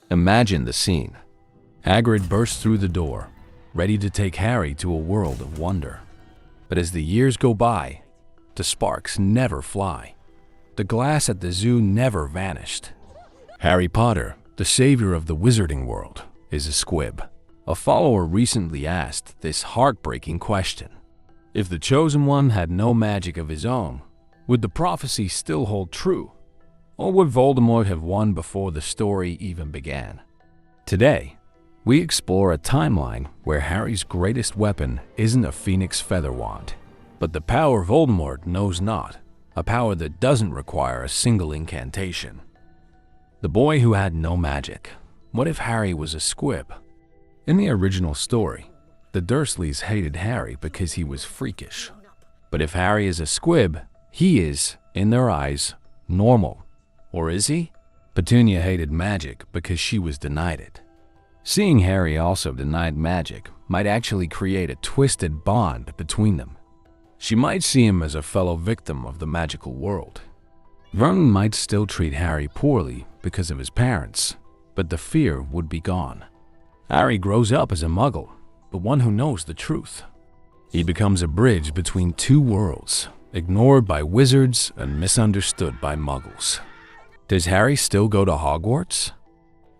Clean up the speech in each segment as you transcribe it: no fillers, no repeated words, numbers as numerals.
Imagine the scene. Hagrid bursts through the door, ready to take Harry to a world of wonder. But as the years go by, the sparks never fly. The glass at the zoo never vanished. Harry Potter, the savior of the wizarding world, is a squib. A follower recently asked this heartbreaking question. If the Chosen One had no magic of his own, would the prophecy still hold true? Or would Voldemort have won before the story even began? Today, we explore a timeline where Harry's greatest weapon isn't a phoenix feather wand, but the power Voldemort knows not, a power that doesn't require a single incantation. The boy who had no magic. What if Harry was a squib? In the original story, the Dursleys hated Harry because he was freakish. But if Harry is a squib, he is, in their eyes, normal. Or is he? Petunia hated magic because she was denied it. Seeing Harry also denied magic might actually create a twisted bond between them. She might see him as a fellow victim of the magical world. Vernon might still treat Harry poorly because of his parents, but the fear would be gone. Harry grows up as a Muggle, but one who knows the truth. He becomes a bridge between two worlds, ignored by wizards and misunderstood by Muggles. Does Harry still go to Hogwarts?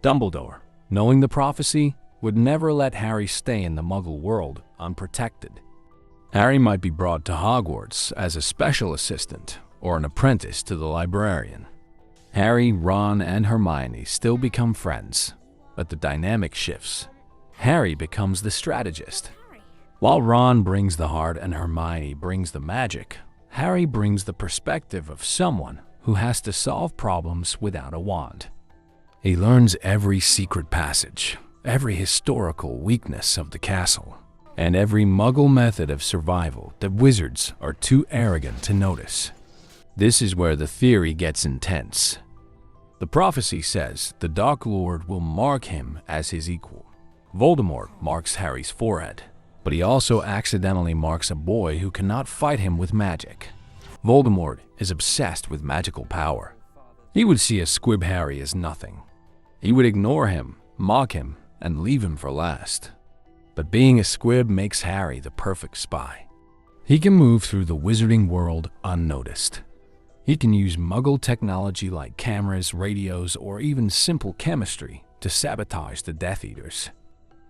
Dumbledore, knowing the prophecy, would never let Harry stay in the Muggle world unprotected. Harry might be brought to Hogwarts as a special assistant or an apprentice to the librarian. Harry, Ron, and Hermione still become friends, but the dynamic shifts. Harry becomes the strategist. While Ron brings the heart and Hermione brings the magic, Harry brings the perspective of someone who has to solve problems without a wand. He learns every secret passage, every historical weakness of the castle, and every Muggle method of survival that wizards are too arrogant to notice. This is where the theory gets intense. The prophecy says the Dark Lord will mark him as his equal. Voldemort marks Harry's forehead, but he also accidentally marks a boy who cannot fight him with magic. Voldemort is obsessed with magical power. He would see a Squib Harry as nothing. He would ignore him, mock him, and leave him for last. But being a squib makes Harry the perfect spy. He can move through the wizarding world unnoticed. He can use Muggle technology like cameras, radios, or even simple chemistry to sabotage the Death Eaters.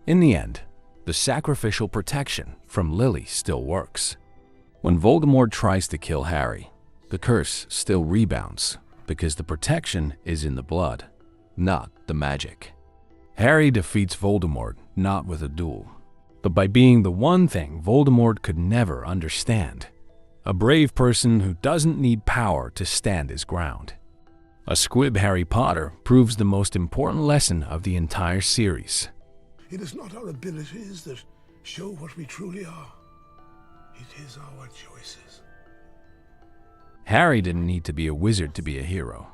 In the end, the sacrificial protection from Lily still works. When Voldemort tries to kill Harry, the curse still rebounds because the protection is in the blood, not the magic. Harry defeats Voldemort not with a duel, but by being the one thing Voldemort could never understand: a brave person who doesn't need power to stand his ground. A Squib Harry Potter proves the most important lesson of the entire series. It is not our abilities that show what we truly are. It is our choices. Harry didn't need to be a wizard to be a hero.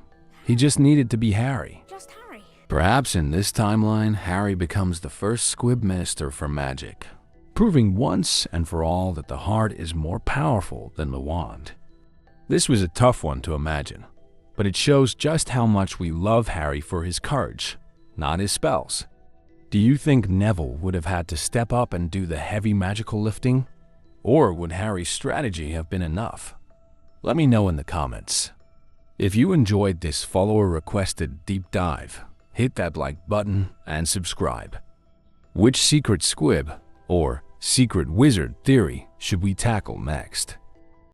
He just needed to be Harry. Just Harry. Perhaps in this timeline, Harry becomes the first Squib Minister for magic, proving once and for all that the heart is more powerful than the wand. This was a tough one to imagine, but it shows just how much we love Harry for his courage, not his spells. Do you think Neville would have had to step up and do the heavy magical lifting? Or would Harry's strategy have been enough? Let me know in the comments. If you enjoyed this follower-requested deep dive, hit that like button and subscribe. Which secret squib or secret wizard theory should we tackle next?